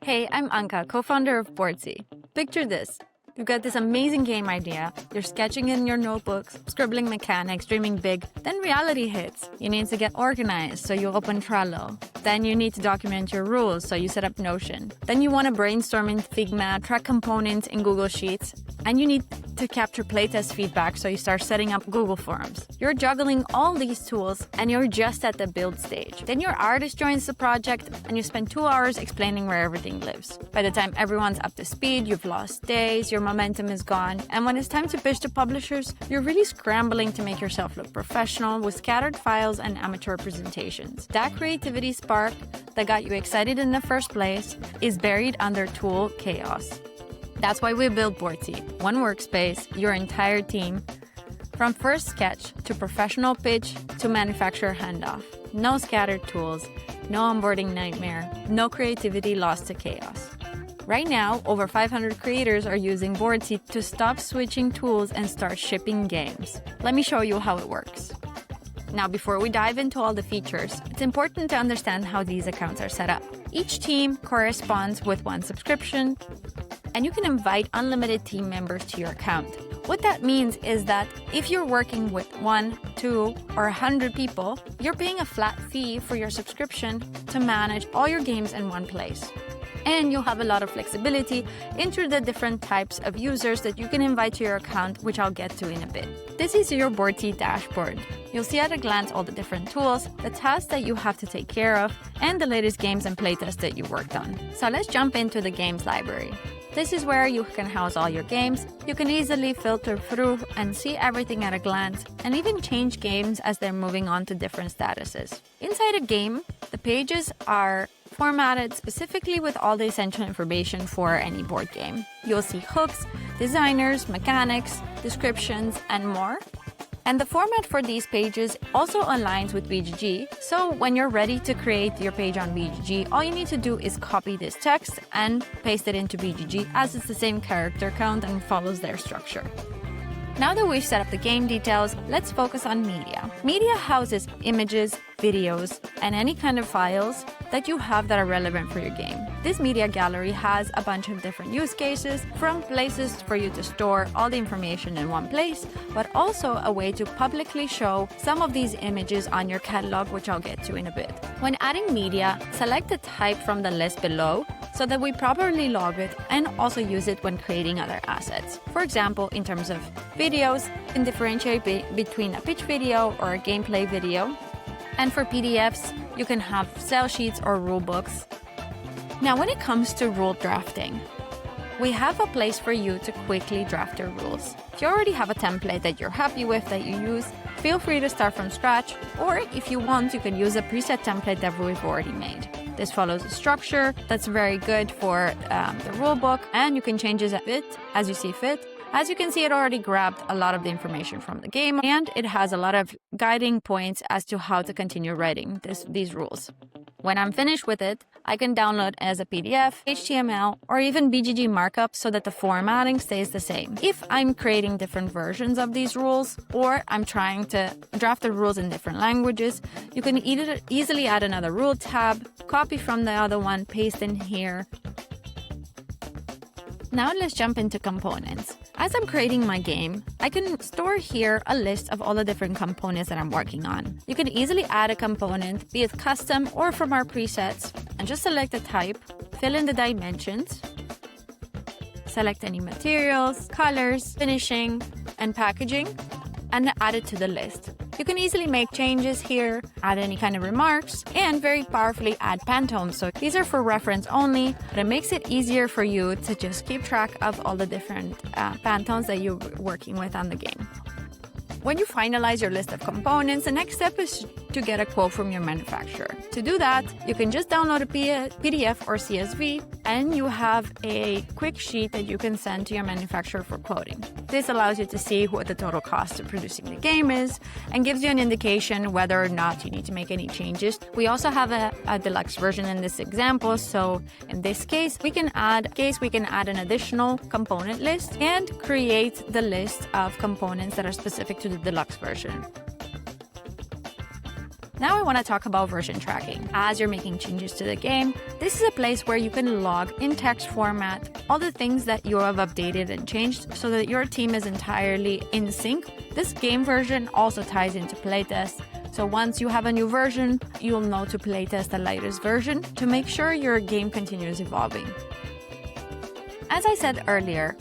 Hey, I'm Anka, co-founder of Boardssey. Picture this. You've got this amazing game idea, you're sketching in your notebooks, scribbling mechanics, dreaming big, then reality hits. You need to get organized, so you open Trello. Then you need to document your rules, so you set up Notion. Then you want to brainstorm in Figma, track components in Google Sheets, and you need to capture playtest feedback, so you start setting up Google Forms. You're juggling all these tools, and you're just at the build stage. Then your artist joins the project, and you spend 2 hours explaining where everything lives. By the time everyone's up to speed, you've lost days, your momentum is gone, and when it's time to pitch to publishers, you're really scrambling to make yourself look professional with scattered files and amateur presentations. That creativity spark that got you excited in the first place is buried under tool chaos. That's why we built Boardssey. One workspace, your entire team, from first sketch to professional pitch to manufacturer handoff. No scattered tools, no onboarding nightmare, no creativity lost to chaos. Right now, over 500 creators are using Boardssey to stop switching tools and start shipping games. Let me show you how it works. Now, before we dive into all the features, it's important to understand how these accounts are set up. Each team corresponds with one subscription, and you can invite unlimited team members to your account. What that means is that if you're working with 1, 2, or 100 people, you're paying a flat fee for your subscription to manage all your games in one place. And you'll have a lot of flexibility into the different types of users that you can invite to your account, which I'll get to in a bit. This is your Boardssey dashboard. You'll see at a glance all the different tools, the tasks that you have to take care of, and the latest games and playtests that you worked on. So let's jump into the games library. This is where you can house all your games. You can easily filter through and see everything at a glance, and even change games as they're moving on to different statuses. Inside a game, the pages are formatted specifically with all the essential information for any board game. You'll see hooks, designers, mechanics, descriptions, and more. And the format for these pages also aligns with BGG, so when you're ready to create your page on BGG, all you need to do is copy this text and paste it into BGG, as it's the same character count and follows their structure. Now that we've set up the game details, let's focus on media. Media houses images, videos, and any kind of files that you have that are relevant for your game. This media gallery has a bunch of different use cases, from places for you to store all the information in one place, but also a way to publicly show some of these images on your catalog, which I'll get to in a bit. When adding media, select the type from the list below so that we properly log it and also use it when creating other assets. For example, in terms of videos, you can differentiate between a pitch video or a gameplay video. And for PDFs, you can have sell sheets or rule books. Now, when it comes to rule drafting, we have a place for you to quickly draft your rules. If you already have a template that you're happy with that you use, feel free to start from scratch, or if you want, you can use a preset template that we've already made. This follows a structure that's very good for the rule book, and you can change it a bit as you see fit. As you can see, it already grabbed a lot of the information from the game, and it has a lot of guiding points as to how to continue writing these rules. When I'm finished with it, I can download as a PDF, HTML, or even BGG markup so that the formatting stays the same. If I'm creating different versions of these rules, or I'm trying to draft the rules in different languages, you can easily add another rule tab, copy from the other one, paste in here. Now let's jump into components. As I'm creating my game, I can store here a list of all the different components that I'm working on. You can easily add a component, be it custom or from our presets, and just select the type, fill in the dimensions, select any materials, colors, finishing, and packaging, and add it to the list. You can easily make changes here, add any kind of remarks, and very powerfully add pantones. So these are for reference only, but it makes it easier for you to just keep track of all the different pantones that you're working with on the game. When you finalize your list of components, the next step is to get a quote from your manufacturer. To do that, you can just download a PDF or CSV, and you have a quick sheet that you can send to your manufacturer for quoting. This allows you to see what the total cost of producing the game is and gives you an indication whether or not you need to make any changes. We also have a deluxe version in this example, so in this case, we can add an additional component list and create the list of components that are specific to the deluxe version. Now I want to talk about version tracking. As you're making changes to the game, this is a place where you can log in text format all the things that you have updated and changed so that your team is entirely in sync. This game version also ties into playtest. So once you have a new version, you'll know to playtest the latest version to make sure your game continues evolving. As I said earlier,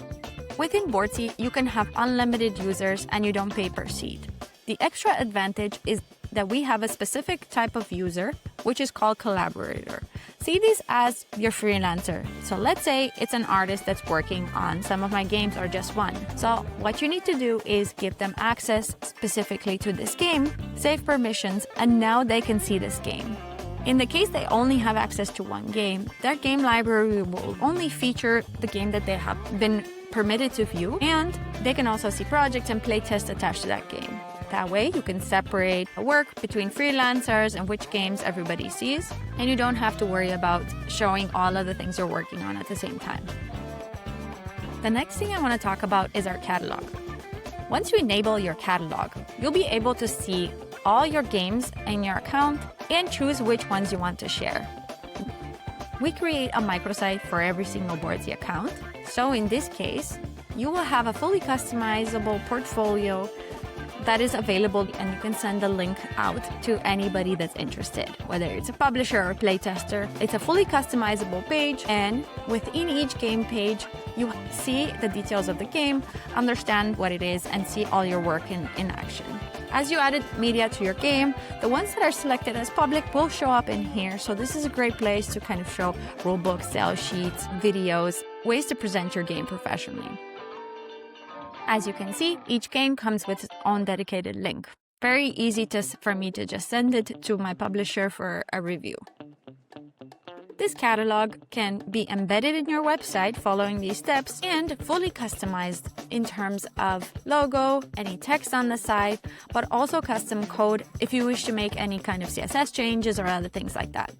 within Boardssey, you can have unlimited users and you don't pay per seat. The extra advantage is that we have a specific type of user, which is called collaborator. See this as your freelancer. So let's say it's an artist that's working on some of my games or just one. So what you need to do is give them access specifically to this game, save permissions, and now they can see this game. In the case they only have access to one game, their game library will only feature the game that they have been permitted to view, and they can also see projects and playtests attached to that game. That way, you can separate work between freelancers and which games everybody sees, and you don't have to worry about showing all of the things you're working on at the same time. The next thing I want to talk about is our catalog. Once you enable your catalog, you'll be able to see all your games in your account and choose which ones you want to share. We create a microsite for every single Boardssey account, so in this case, you will have a fully customizable portfolio that is available, and you can send the link out to anybody that's interested, whether it's a publisher or a playtester. It's a fully customizable page, and within each game page, you see the details of the game, understand what it is, and see all your work in action. As you added media to your game, the ones that are selected as public will show up in here, so this is a great place to kind of show rulebooks, sales sheets, videos, ways to present your game professionally. As you can see, each game comes with its own dedicated link. Very easy for me to just send it to my publisher for a review. This catalog can be embedded in your website following these steps and fully customized in terms of logo, any text on the side, but also custom code if you wish to make any kind of CSS changes or other things like that.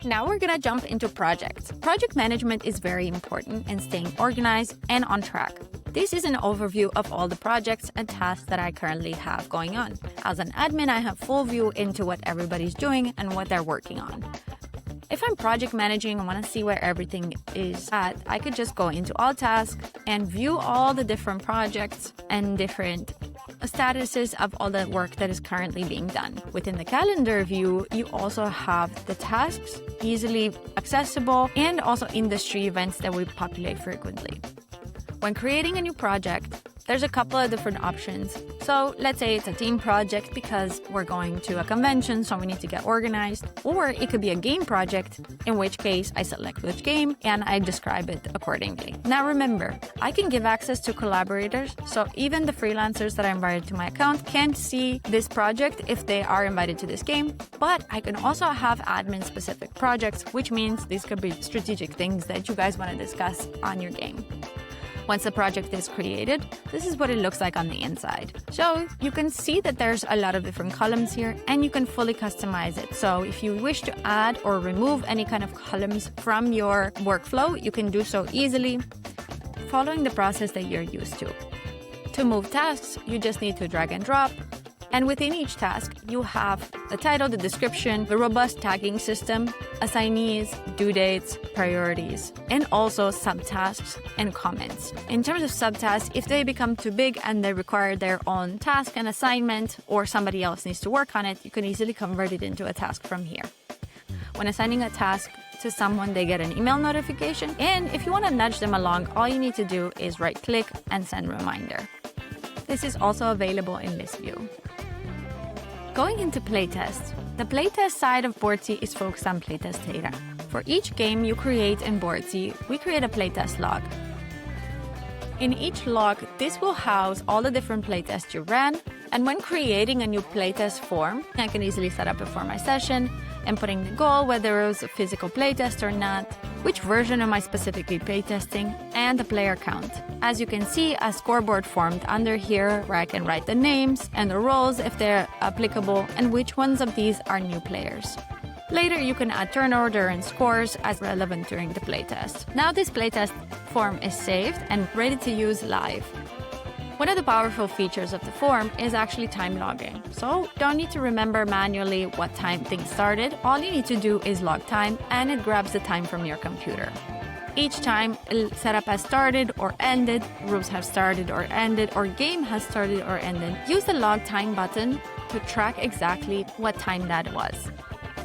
Now we're going to jump into projects. Project management is very important in staying organized and on track. This is an overview of all the projects and tasks that I currently have going on. As an admin, I have full view into what everybody's doing and what they're working on. If I'm project managing and want to see where everything is at, I could just go into all tasks and view all the different projects and different statuses of all the work that is currently being done. Within the calendar view, you also have the tasks easily accessible and also industry events that we populate frequently. When creating a new project, there's a couple of different options. So let's say it's a team project because we're going to a convention, so we need to get organized. Or it could be a game project, in which case I select which game and I describe it accordingly. Now remember, I can give access to collaborators, so even the freelancers that are invited to my account can see this project if they are invited to this game. But I can also have admin-specific projects, which means these could be strategic things that you guys want to discuss on your game. Once the project is created, this is what it looks like on the inside. So you can see that there's a lot of different columns here and you can fully customize it. So if you wish to add or remove any kind of columns from your workflow, you can do so easily, following the process that you're used to. To move tasks, you just need to drag and drop. And within each task, you have the title, the description, the robust tagging system, assignees, due dates, priorities, and also subtasks and comments. In terms of subtasks, if they become too big and they require their own task and assignment, or somebody else needs to work on it, you can easily convert it into a task from here. When assigning a task to someone, they get an email notification, and if you want to nudge them along, all you need to do is right-click and send reminder. This is also available in list view. Going into playtests, the playtest side of Boardssey is focused on Playtest Data. For each game you create in Boardssey, we create a playtest log. In each log, this will house all the different playtests you ran, and when creating a new playtest form, I can easily set up it for my session and putting the goal, whether it was a physical playtest or not, which version am I specifically playtesting, and the player count. As you can see, a scoreboard formed under here where I can write the names and the roles if they're applicable and which ones of these are new players. Later, you can add turn order and scores as relevant during the playtest. Now this playtest form is saved and ready to use live. One of the powerful features of the form is actually time logging. So don't need to remember manually what time things started. All you need to do is log time, and it grabs the time from your computer. Each time setup has started or ended, rules have started or ended, or game has started or ended. Use the log time button to track exactly what time that was.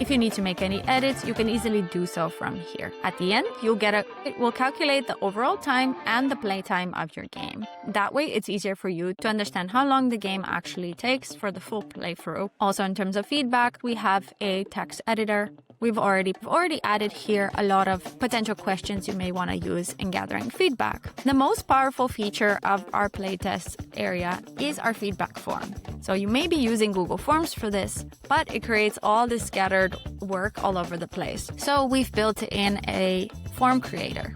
If you need to make any edits, you can easily do so from here. At the end, it will calculate the overall time and the playtime of your game. That way, it's easier for you to understand how long the game actually takes for the full playthrough. Also, in terms of feedback, we have a text editor. We've already added here a lot of potential questions you may want to use in gathering feedback. The most powerful feature of our playtest area is our feedback form. So you may be using Google Forms for this, but it creates all this scattered work all over the place. So we've built in a form creator.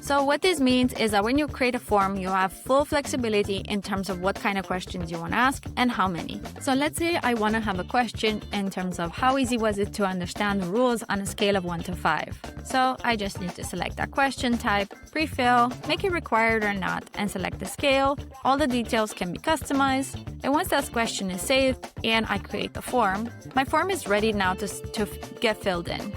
So what this means is that when you create a form, you have full flexibility in terms of what kind of questions you want to ask and how many. So let's say I want to have a question in terms of how easy was it to understand the rules on a scale of 1 to 5. So I just need to select that question type, pre-fill, make it required or not, and select the scale. All the details can be customized. And once that question is saved and I create the form, my form is ready now to get filled in.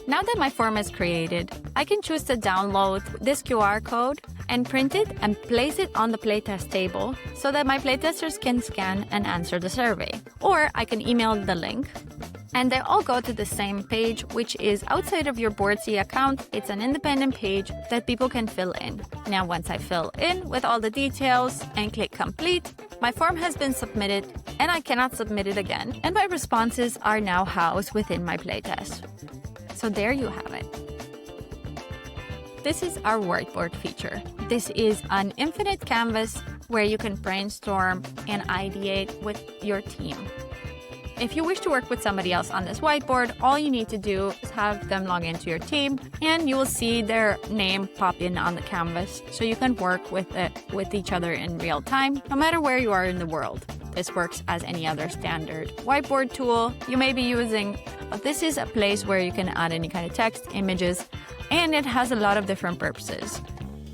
Now that my form is created, I can choose to download this QR code and print it and place it on the playtest table so that my playtesters can scan and answer the survey. Or I can email the link, and they all go to the same page, which is outside of your Boardssey account. It's an independent page that people can fill in. Now, once I fill in with all the details and click complete, my form has been submitted and I cannot submit it again. And my responses are now housed within my playtest. So there you have it. This is our whiteboard feature. This is an infinite canvas where you can brainstorm and ideate with your team. If you wish to work with somebody else on this whiteboard, all you need to do is have them log into your team and you will see their name pop in on the canvas so you can work with each other in real time, no matter where you are in the world. This works as any other standard whiteboard tool you may be using. This is a place where you can add any kind of text, images, and it has a lot of different purposes.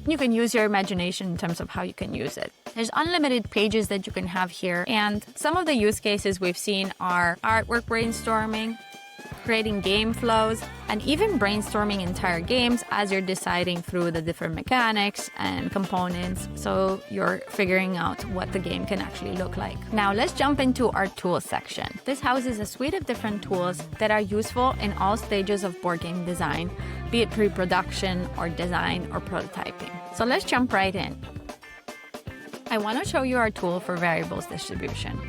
You can use your imagination in terms of how you can use it. There's unlimited pages that you can have here, and some of the use cases we've seen are artwork brainstorming, creating game flows, and even brainstorming entire games as you're deciding through the different mechanics and components, so you're figuring out what the game can actually look like. Now let's jump into our tools section. This houses a suite of different tools that are useful in all stages of board game design, be it pre-production or design or prototyping. So let's jump right in. I want to show you our tool for variables distribution.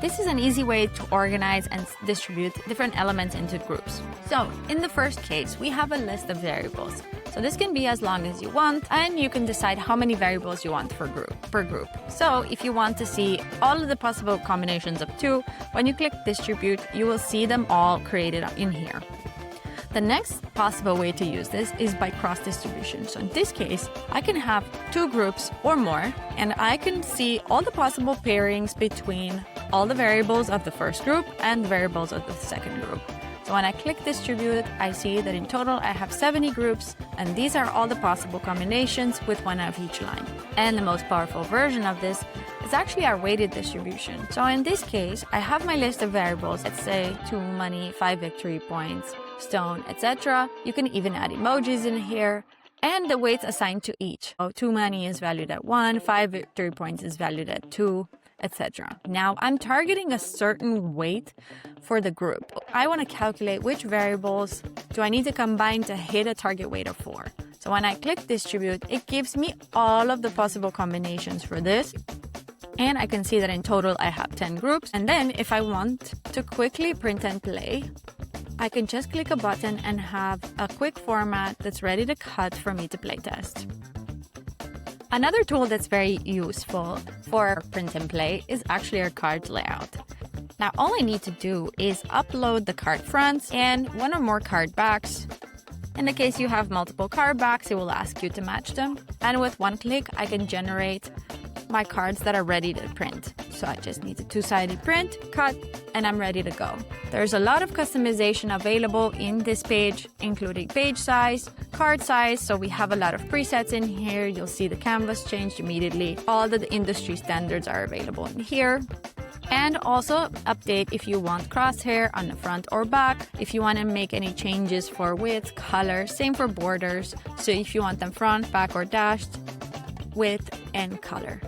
This is an easy way to organize and distribute different elements into groups. So in the first case, we have a list of variables. So this can be as long as you want, and you can decide how many variables you want per group. So if you want to see all of the possible combinations of 2, when you click distribute, you will see them all created in here. The next possible way to use this is by cross distribution. So in this case, I can have 2 groups or more, and I can see all the possible pairings between all the variables of the first group and the variables of the second group. So when I click distribute, I see that in total I have 70 groups, and these are all the possible combinations with one of each line. And the most powerful version of this is actually our weighted distribution. So in this case, I have my list of variables, let's say 2 money, 5 victory points, stone, etc. You can even add emojis in here, and the weights assigned to each. So 2 money is valued at 1, 5 victory points is valued at 2, etc. Now I'm targeting a certain weight for the group. I want to calculate which variables do I need to combine to hit a target weight of 4. So when I click distribute, it gives me all of the possible combinations for this. And I can see that in total I have 10 groups. And then if I want to quickly print and play, I can just click a button and have a quick format that's ready to cut for me to playtest. Another tool that's very useful for print and play is actually our card layout. Now all I need to do is upload the card fronts and 1 or more card backs. In the case you have multiple card backs, it will ask you to match them. And with 1 click, I can generate my cards that are ready to print. So I just need a two-sided print, cut, and I'm ready to go. There's a lot of customization available in this page, including page size, card size. So we have a lot of presets in here. You'll see the canvas changed immediately. All the industry standards are available in here. And also update if you want crosshair on the front or back, if you want to make any changes for width, color, same for borders. So if you want them front, back, or dashed, width, and color.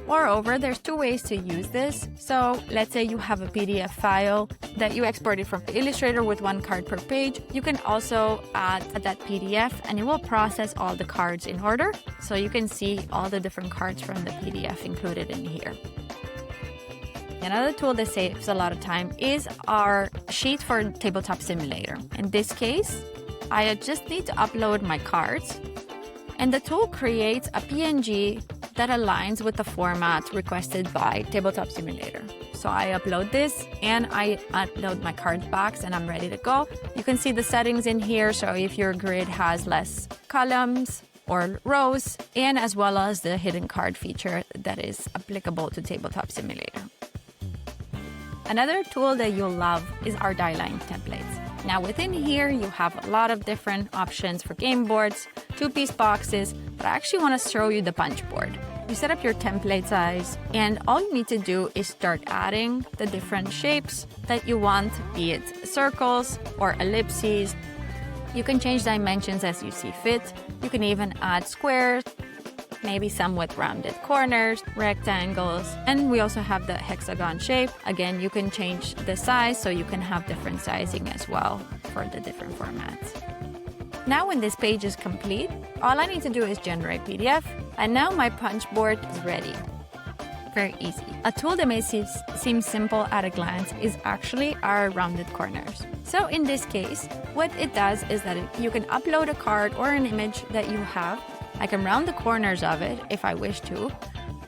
Moreover, there's two ways to use this. So let's say you have a PDF file that you exported from Illustrator with 1 card per page. You can also add that PDF and it will process all the cards in order. So you can see all the different cards from the PDF included in here. Another tool that saves a lot of time is our sheet for Tabletop Simulator. In this case, I just need to upload my cards, and the tool creates a PNG that aligns with the format requested by Tabletop Simulator. So I upload this and I upload my card backs and I'm ready to go. You can see the settings in here. So if your grid has less columns or rows, and as well as the hidden card feature that is applicable to Tabletop Simulator. Another tool that you'll love is our Dieline templates. Now within here, you have a lot of different options for game boards, 2-piece boxes, but I actually want to show you the Punchboard. You set up your template size, and all you need to do is start adding the different shapes that you want, be it circles or ellipses. You can change dimensions as you see fit. You can even add squares, maybe some with rounded corners, rectangles, and we also have the hexagon shape. Again, you can change the size so you can have different sizing as well for the different formats. Now when this page is complete, all I need to do is generate PDF, and now my Punchboard is ready. Very easy. A tool that may seem simple at a glance is actually our rounded corners. So in this case, what it does is that you can upload a card or an image that you have. I can round the corners of it if I wish to.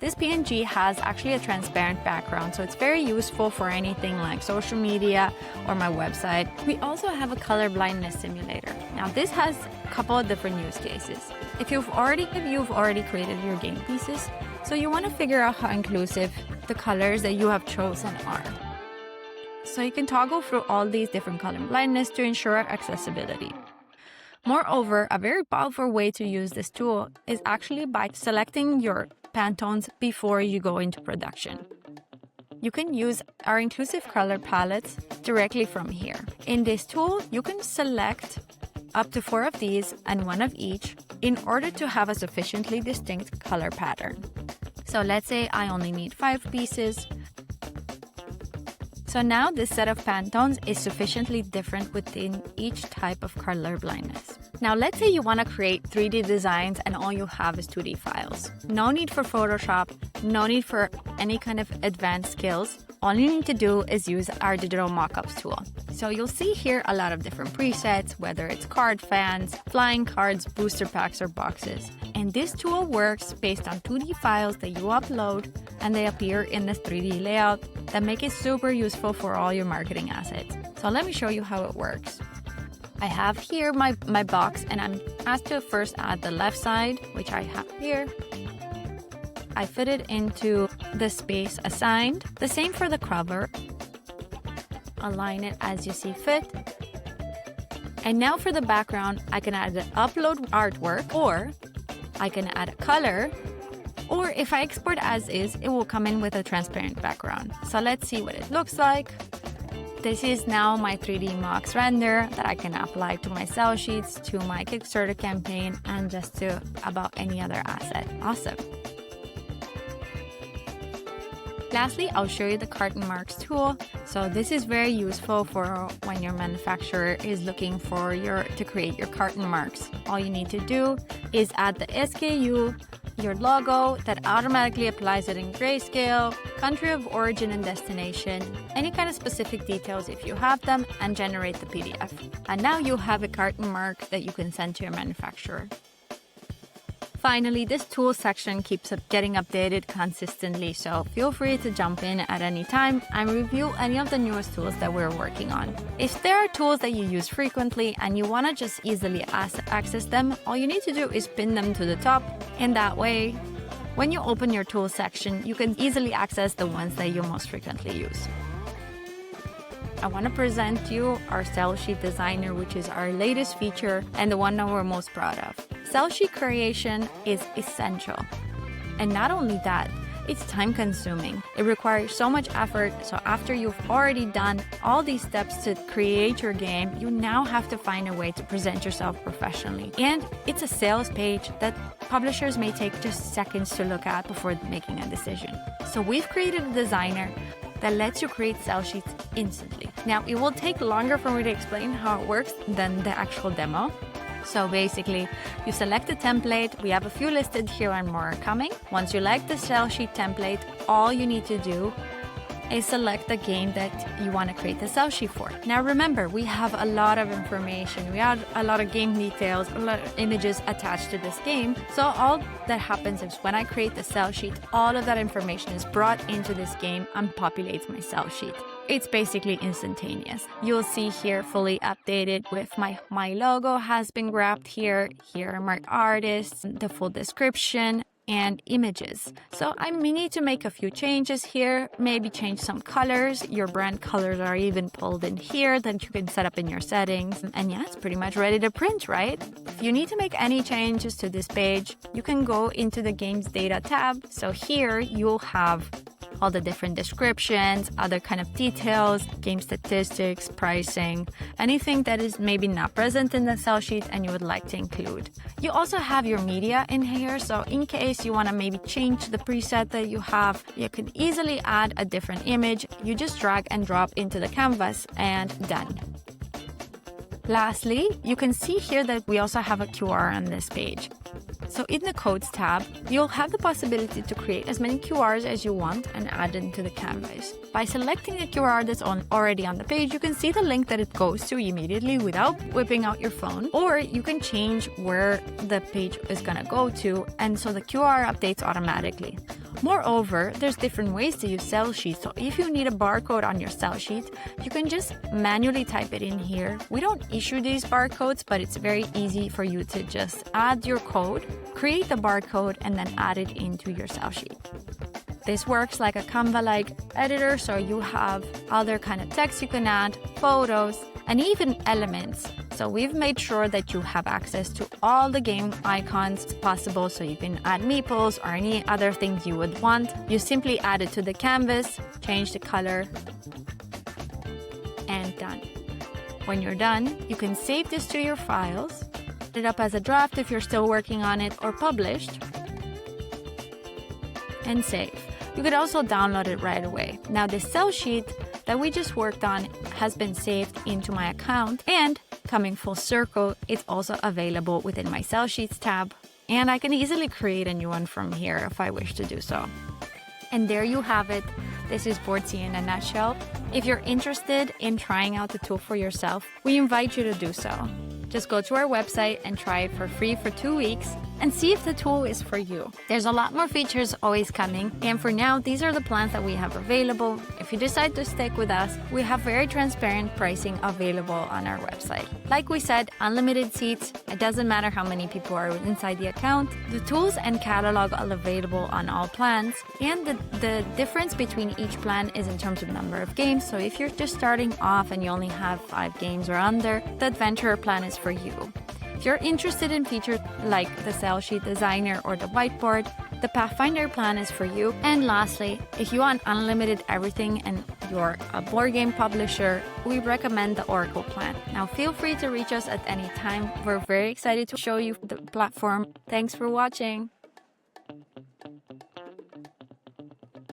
This PNG has actually a transparent background, so it's very useful for anything like social media or my website. We also have a color blindness simulator. Now this has a couple of different use cases. If you've already created your game pieces, so you want to figure out how inclusive the colors that you have chosen are. So you can toggle through all these different color blindness to ensure accessibility. Moreover, a very powerful way to use this tool is actually by selecting your Pantones before you go into production. You can use our inclusive color palettes directly from here. In this tool, you can select up to 4 of these and 1 of each in order to have a sufficiently distinct color pattern. So let's say I only need 5 pieces. So now this set of Pantones is sufficiently different within each type of color blindness. Now let's say you want to create 3D designs and all you have is 2D files. No need for Photoshop, no need for any kind of advanced skills. All you need to do is use our Digital Mockups tool. So you'll see here a lot of different presets, whether it's card fans, flying cards, booster packs, or boxes. And this tool works based on 2D files that you upload, and they appear in this 3D layout that make it super useful for all your marketing assets. So let me show you how it works. I have here my box, and I'm asked to first add the left side, which I have here. I fit it into the space assigned. The same for the cover. Align it as you see fit. And now for the background, I can add the upload artwork, or I can add a color, or if I export as is, it will come in with a transparent background. So let's see what it looks like. This is now my 3D Mocks render that I can apply to my sell sheets, to my Kickstarter campaign, and just to about any other asset. Awesome. Lastly, I'll show you the Carton Marks tool. So this is very useful for when your manufacturer is looking for to create your carton marks. All you need to do is add the SKU, your logo that automatically applies it in grayscale, country of origin and destination, any kind of specific details if you have them, and generate the PDF. And now you have a carton mark that you can send to your manufacturer. Finally, this tools section keeps getting updated consistently, so feel free to jump in at any time and review any of the newest tools that we're working on. If there are tools that you use frequently and you want to just easily access them, all you need to do is pin them to the top. In that way, When you open your tools section, you can easily access the ones that you most frequently use. I want to present you our Cell Sheet Designer, which is our latest feature and the one that we're most proud of. Cell sheet creation is essential. And not only that, it's time-consuming. It requires so much effort, so after you've already done all these steps to create your game, you now have to find a way to present yourself professionally. And it's a sales page that publishers may take just seconds to look at before making a decision. So we've created a designer that lets you create cell sheets instantly. Now, it will take longer for me to explain how it works than the actual demo. So basically, you select a template. We have a few listed here and more are coming. Once you like the cell sheet template, all you need to do is select the game that you want to create the cell sheet for. Now remember, we have a lot of information. We have a lot of game details, a lot of images attached to this game. So all that happens is when I create the cell sheet, all of that information is brought into this game and populates my cell sheet. It's basically instantaneous. You'll see here fully updated with my logo has been grabbed here. Here are my artists, the full description, and images. So I may need to make a few changes here, maybe change some colors. Your brand colors are even pulled in here that you can set up in your settings. And yeah, it's pretty much ready to print, right? If you need to make any changes to this page, you can go into the Games Data tab. So here you'll have all the different descriptions, other kind of details, game statistics, pricing, anything that is maybe not present in the cell sheet and you would like to include. You also have your media in here, so in case you want to maybe change the preset that you have, you can easily add a different image. You just drag and drop into the canvas and done. Lastly, you can see here that we also have a QR on this page. So in the Codes tab, you'll have the possibility to create as many QRs as you want and add them to the canvas. By selecting a QR that's already on the page, you can see the link that it goes to immediately without whipping out your phone, or you can change where the page is going to go to, and so the QR updates automatically. Moreover, there's different ways to use cell sheets. So if you need a barcode on your cell sheet, you can just manually type it in here. We don't issue these barcodes, but it's very easy for you to just add your code, create the barcode, and then add it into your cell sheet. This works like a Canva-like editor, so you have other kind of text you can add, photos, and even elements. So we've made sure that you have access to all the game icons possible, so you can add meeples or any other things you would want. You simply add it to the canvas, change the color, and done. When you're done, you can save this to your files, put it up as a draft if you're still working on it, or published, and save. You could also download it right away. Now the cell sheet that we just worked on has been saved into my account, and coming full circle, it's also available within my cell sheets tab, and I can easily create a new one from here if I wish to do so. And there you have it. This is Boardssey in a nutshell. If you're interested in trying out the tool for yourself, we invite you to do so. Just go to our website and try it for free for 2 weeks and see if the tool is for you. There's a lot more features always coming, and for now, these are the plans that we have available. If you decide to stick with us, we have very transparent pricing available on our website. Like we said, unlimited seats. It doesn't matter how many people are inside the account. The tools and catalog are available on all plans, and the difference between each plan is in terms of number of games. So if you're just starting off and you only have 5 games or under, the Adventurer plan is for you. If you're interested in features like the Cell Sheet Designer or the Whiteboard, the Pathfinder plan is for you. And lastly, if you want unlimited everything and you're a board game publisher, we recommend the Oracle plan. Now feel free to reach us at any time. We're very excited to show you the platform. Thanks for watching.